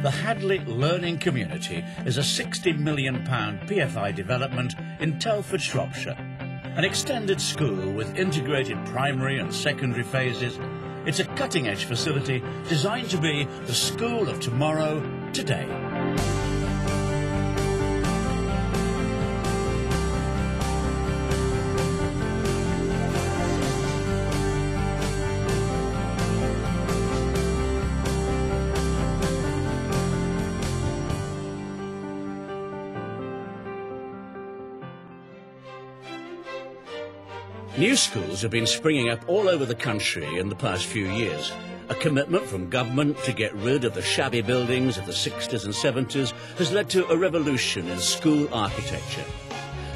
The Hadley Learning Community is a £60 million PFI development in Telford, Shropshire. An extended school with integrated primary and secondary phases. It's a cutting-edge facility designed to be the school of tomorrow, today. New schools have been springing up all over the country in the past few years. A commitment from government to get rid of the shabby buildings of the 60s and 70s has led to a revolution in school architecture.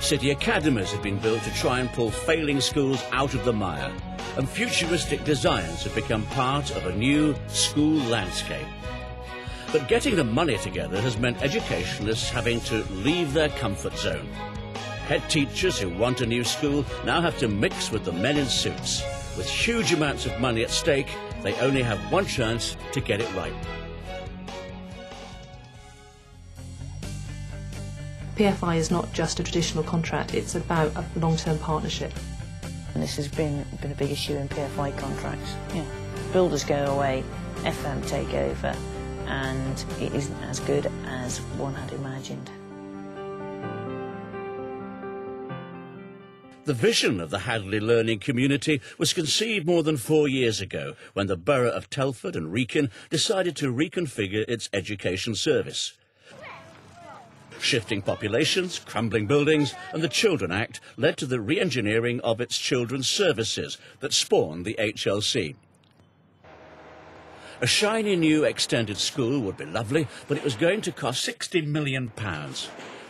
City academies have been built to try and pull failing schools out of the mire, and futuristic designs have become part of a new school landscape. But getting the money together has meant educationalists having to leave their comfort zone. Head teachers who want a new school now have to mix with the men in suits. With huge amounts of money at stake, they only have one chance to get it right. PFI is not just a traditional contract, it's about a long-term partnership. And this has been a big issue in PFI contracts. Yeah. Builders go away, FM take over, and it isn't as good as one had imagined. The vision of the Hadley Learning Community was conceived more than 4 years ago when the borough of Telford and Wrekin decided to reconfigure its education service. Shifting populations, crumbling buildings and the Children Act led to the re-engineering of its children's services that spawned the HLC. A shiny new extended school would be lovely, but it was going to cost £60 million.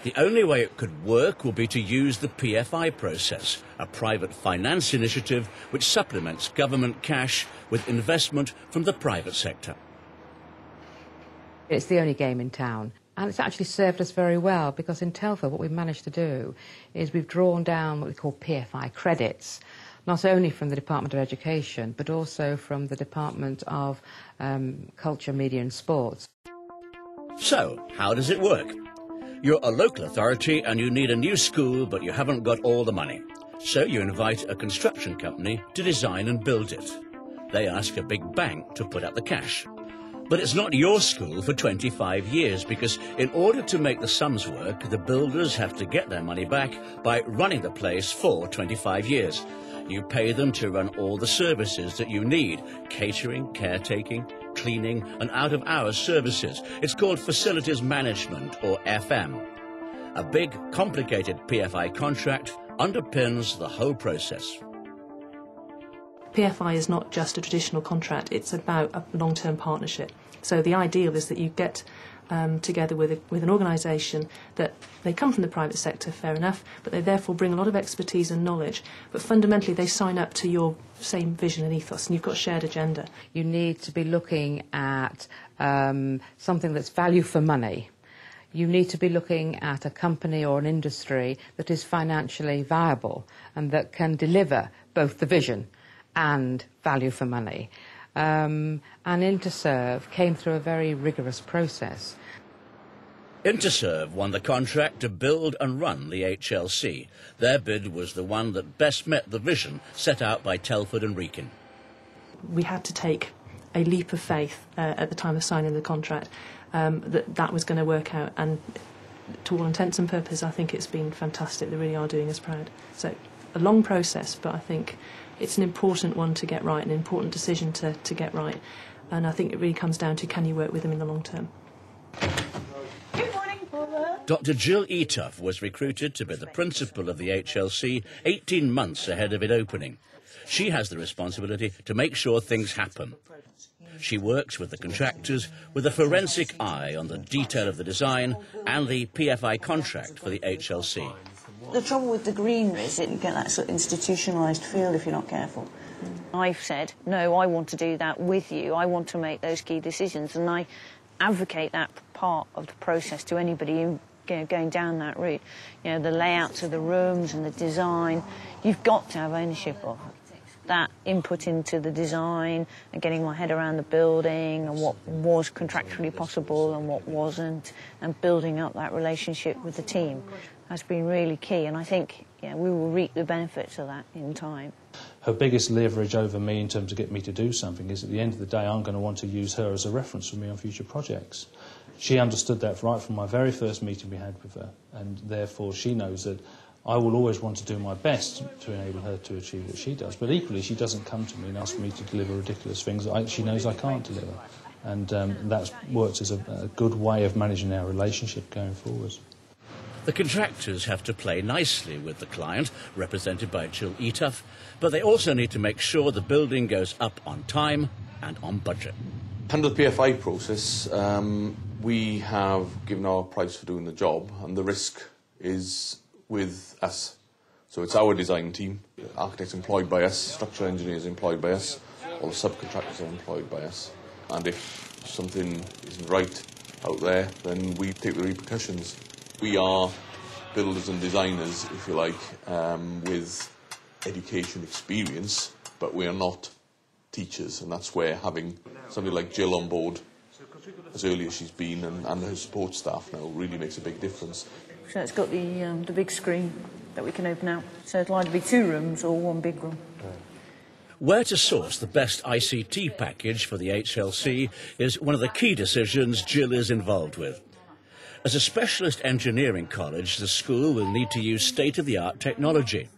The only way it could work will be to use the PFI process, a private finance initiative which supplements government cash with investment from the private sector. It's the only game in town, and it's actually served us very well, because in Telford what we've managed to do is we've drawn down what we call PFI credits, not only from the Department of Education but also from the Department of Culture, Media and Sports. So, how does it work? You're a local authority and you need a new school, but you haven't got all the money. So you invite a construction company to design and build it. They ask a big bank to put up the cash. But it's not your school for 25 years, because in order to make the sums work, the builders have to get their money back by running the place for 25 years. You pay them to run all the services that you need: catering, caretaking, cleaning and out-of-hours services. It's called Facilities Management, or FM. A big, complicated PFI contract underpins the whole process. PFI is not just a traditional contract, it's about a long-term partnership. So the ideal is that you get together with an organisation that they come from the private sector, fair enough, but they therefore bring a lot of expertise and knowledge, but fundamentally they sign up to your same vision and ethos, and you've got a shared agenda. You need to be looking at something that's value for money. You need to be looking at a company or an industry that is financially viable and that can deliver both the vision and value for money. And Interserve came through a very rigorous process. Interserve won the contract to build and run the HLC. Their bid was the one that best met the vision set out by Telford and Wrekin. We had to take a leap of faith at the time of signing the contract that was going to work out, and to all intents and purposes I think it's been fantastic. They really are doing us proud. So a long process, but I think it's an important one to get right, an important decision to get right, and I think it really comes down to, can you work with them in the long term? Good morning, Paula. Dr. Jill Eatough was recruited to be the principal of the HLC 18 months ahead of it opening. She has the responsibility to make sure things happen. She works with the contractors with a forensic eye on the detail of the design and the PFI contract for the HLC. The trouble with the greenery is it can get that sort of institutionalised feel if you're not careful. I've said, no, I want to do that with you. I want to make those key decisions, and I advocate that part of the process to anybody going down that route. You know, the layouts of the rooms and the design, you've got to have ownership of. that input into the design and getting my head around the building and what was contractually possible and what wasn't, and building up that relationship with the team has been really key. And I think we will reap the benefits of that in time. Her biggest leverage over me in terms of getting me to do something is at the end of the day I'm going to want to use her as a reference for me on future projects. She understood that right from my very first meeting we had with her, and therefore she knows that I will always want to do my best to enable her to achieve what she does. But equally, she doesn't come to me and ask me to deliver ridiculous things that she knows I can't deliver. And that works as a good way of managing our relationship going forwards. The contractors have to play nicely with the client, represented by Jill Eatuff, but they also need to make sure the building goes up on time and on budget. Under the PFI process, we have given our price for doing the job, and the risk is with us. So it's our design team, architects employed by us, structural engineers employed by us, all the subcontractors are employed by us. And if something isn't right out there, then we take the repercussions. We are builders and designers, if you like, with education experience, but we are not teachers, and that's where having somebody like Jill on board as early as she's been and her support staff now really makes a big difference. So it's got the big screen that we can open out. So it'll either be 2 rooms or 1 big room. Where to source the best ICT package for the HLC is one of the key decisions Jill is involved with. As a specialist engineering college, the school will need to use state-of-the-art technology.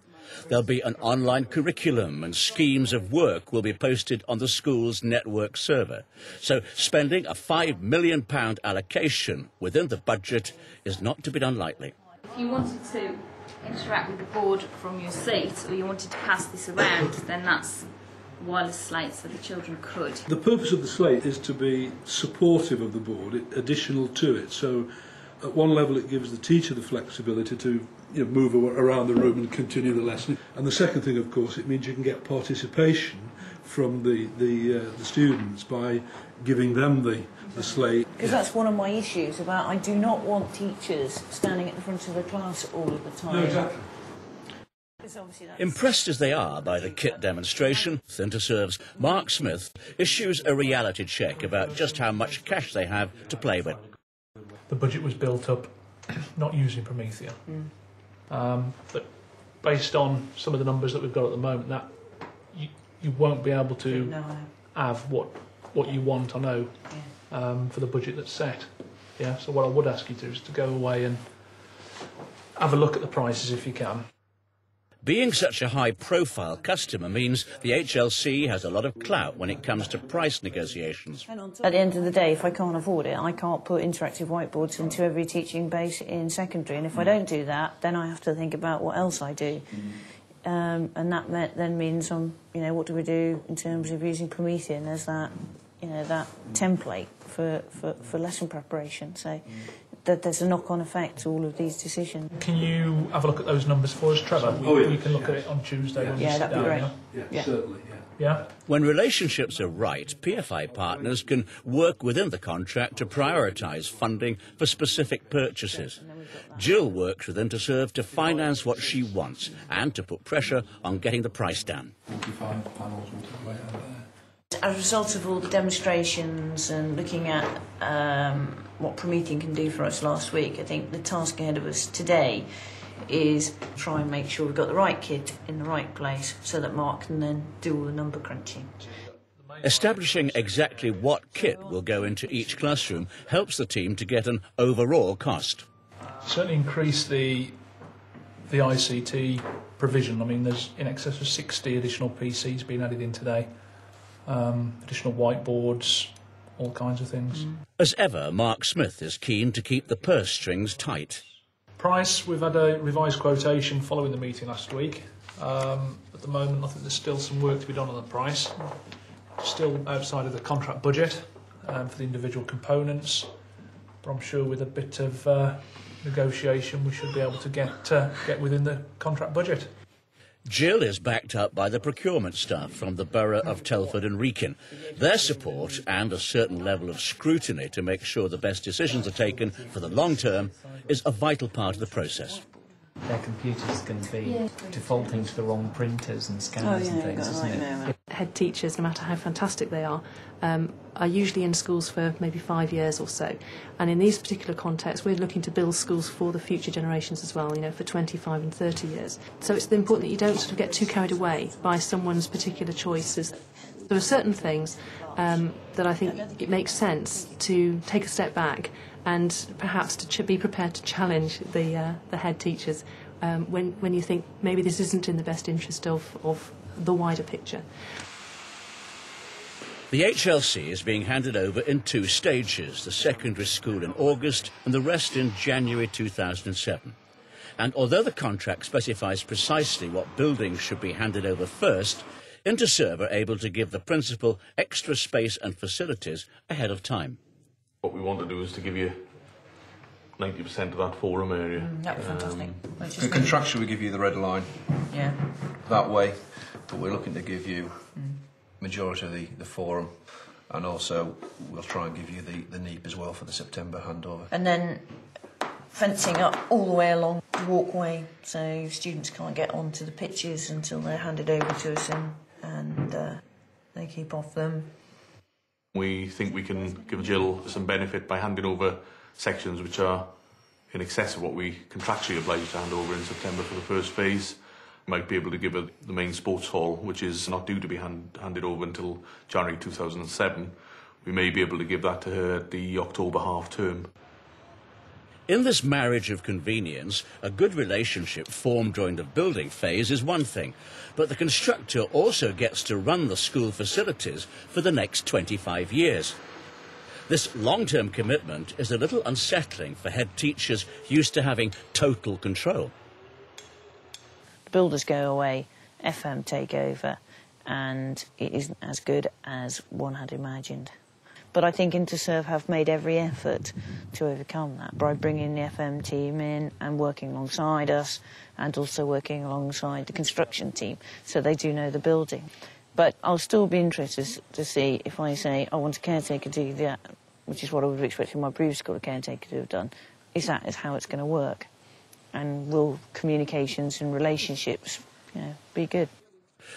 There'll be an online curriculum and schemes of work will be posted on the school's network server. So spending a £5 million allocation within the budget is not to be done lightly. If you wanted to interact with the board from your seat, or you wanted to pass this around, then that's wireless slate so the children could. The purpose of the slate is to be supportive of the board, additional to it. So at one level it gives the teacher the flexibility to move around the room and continue the lesson. And the second thing, of course, it means you can get participation from the students by giving them the slate. Because that's one of my issues about I do not want teachers standing at the front of the class all of the time. No, exactly. Impressed as they are by the kit demonstration, Interserve's Mark Smith issues a reality check about just how much cash they have to play with. The budget was built up not using Promethea. But based on some of the numbers that we've got at the moment, that you won't be able to have what you want, I know, for the budget that's set. Yeah. So what I would ask you to do is to go away and have a look at the prices if you can. Being such a high-profile customer means the HLC has a lot of clout when it comes to price negotiations. At the end of the day, if I can't afford it, I can't put interactive whiteboards into every teaching base in secondary. And if I don't do that, then I have to think about what else I do. And that then means, what do we do in terms of using Promethea? And there's that, that template for lesson preparation. So that there's a knock-on effect to all of these decisions. Can you have a look at those numbers for us, Trevor? We can look at it on Tuesday when we sit that'd down. Be great. Yeah, certainly. Yeah. When relationships are right, PFI partners can work within the contract to prioritise funding for specific purchases. Jill works with Interserve to finance what she wants and to put pressure on getting the price down. 45 panels will take away out there. As a result of all the demonstrations and looking at what Promethea can do for us last week, I think the task ahead of us today is try and make sure we've got the right kit in the right place so that Mark can then do all the number crunching. Establishing exactly what kit will go into each classroom helps the team to get an overall cost. Certainly increase the ICT provision. I mean, there's in excess of 60 additional PCs being added in today. Additional whiteboards, all kinds of things. As ever, Mark Smith is keen to keep the purse strings tight. Price, we've had a revised quotation following the meeting last week. At the moment, I think there's still some work to be done on the price. Still outside of the contract budget for the individual components. But I'm sure with a bit of negotiation, we should be able to get within the contract budget. Jill is backed up by the procurement staff from the borough of Telford and Wrekin. Their support and a certain level of scrutiny to make sure the best decisions are taken for the long term is a vital part of the process. their computers can be defaulting to the wrong printers and scanners and things, isn't it? Head teachers, no matter how fantastic they are usually in schools for maybe 5 years or so. And in these particular contexts, we're looking to build schools for the future generations as well, you know, for 25 and 30 years. So it's important that you don't sort of get too carried away by someone's particular choices. There are certain things that I think it makes sense to take a step back and perhaps to be prepared to challenge the head teachers when you think maybe this isn't in the best interest of the wider picture. The HLC is being handed over in 2 stages, the secondary school in August and the rest in January 2007. And although the contract specifies precisely what buildings should be handed over first, Interserve are able to give the principal extra space and facilities ahead of time. What we want to do is to give you 90% of that forum area. That would be fantastic. The contractor will give you the red line. Yeah. That way, but we're looking to give you majority of the forum, and also we'll try and give you the NEEP as well for the September handover. And then fencing up all the way along the walkway so students can't get onto the pitches until they're handed over to us and they keep off them. We think we can give Jill some benefit by handing over sections which are in excess of what we contractually obliged to hand over in September for the first phase. We might be able to give her the main sports hall, which is not due to be handed over until January 2007. We may be able to give that to her at the October half term. In this marriage of convenience, a good relationship formed during the building phase is one thing, but the constructor also gets to run the school facilities for the next 25 years. This long-term commitment is a little unsettling for head teachers used to having total control. Builders go away, FM take over, and it isn't as good as one had imagined. But I think Interserve have made every effort to overcome that by bringing the FM team in and working alongside us, and also working alongside the construction team, so they do know the building. But I'll still be interested to see if I say I want a caretaker to do that, which is what I would have expected my previous school a caretaker to have done. Is that how it's going to work? And will communications and relationships, be good?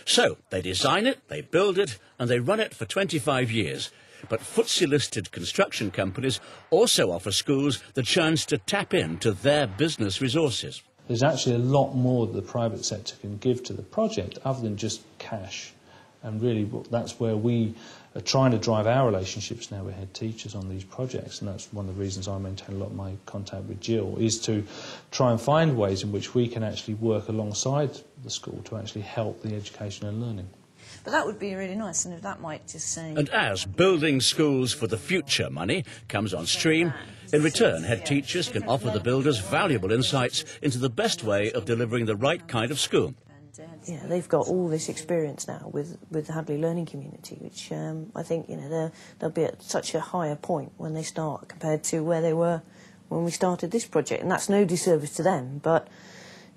So they design it, they build it, and they run it for 25 years. But FTSE-listed construction companies also offer schools the chance to tap into their business resources. There's actually a lot more that the private sector can give to the project other than just cash. And really that's where we are trying to drive our relationships now with head teachers on these projects, and that's one of the reasons I maintain a lot of my contact with Jill, is to try and find ways in which we can actually work alongside the school to actually help the education and learning. But that would be really nice, and if that might just say... And as building schools for the future money comes on stream, in return, head teachers can offer the builders valuable insights into the best way of delivering the right kind of school. Yeah, they've got all this experience now with the Hadley Learning Community, which I think, they'll be at such a higher point when they start compared to where they were when we started this project. And that's no disservice to them, but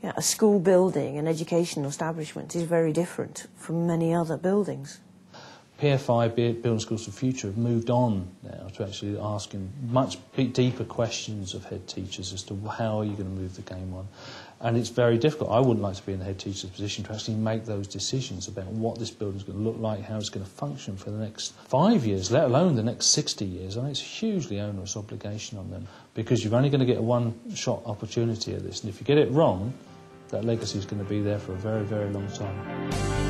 a school building, an educational establishment, is very different from many other buildings. PFI, Building Schools for the Future, have moved on now to actually asking much deeper questions of head teachers as to how are you going to move the game on. And it's very difficult. I wouldn't like to be in the head teacher's position to actually make those decisions about what this building is going to look like, how it's going to function for the next 5 years, let alone the next 60 years. I mean, it's a hugely onerous obligation on them, because you're only going to get a one-shot opportunity at this. And if you get it wrong, that legacy is going to be there for a very, very long time.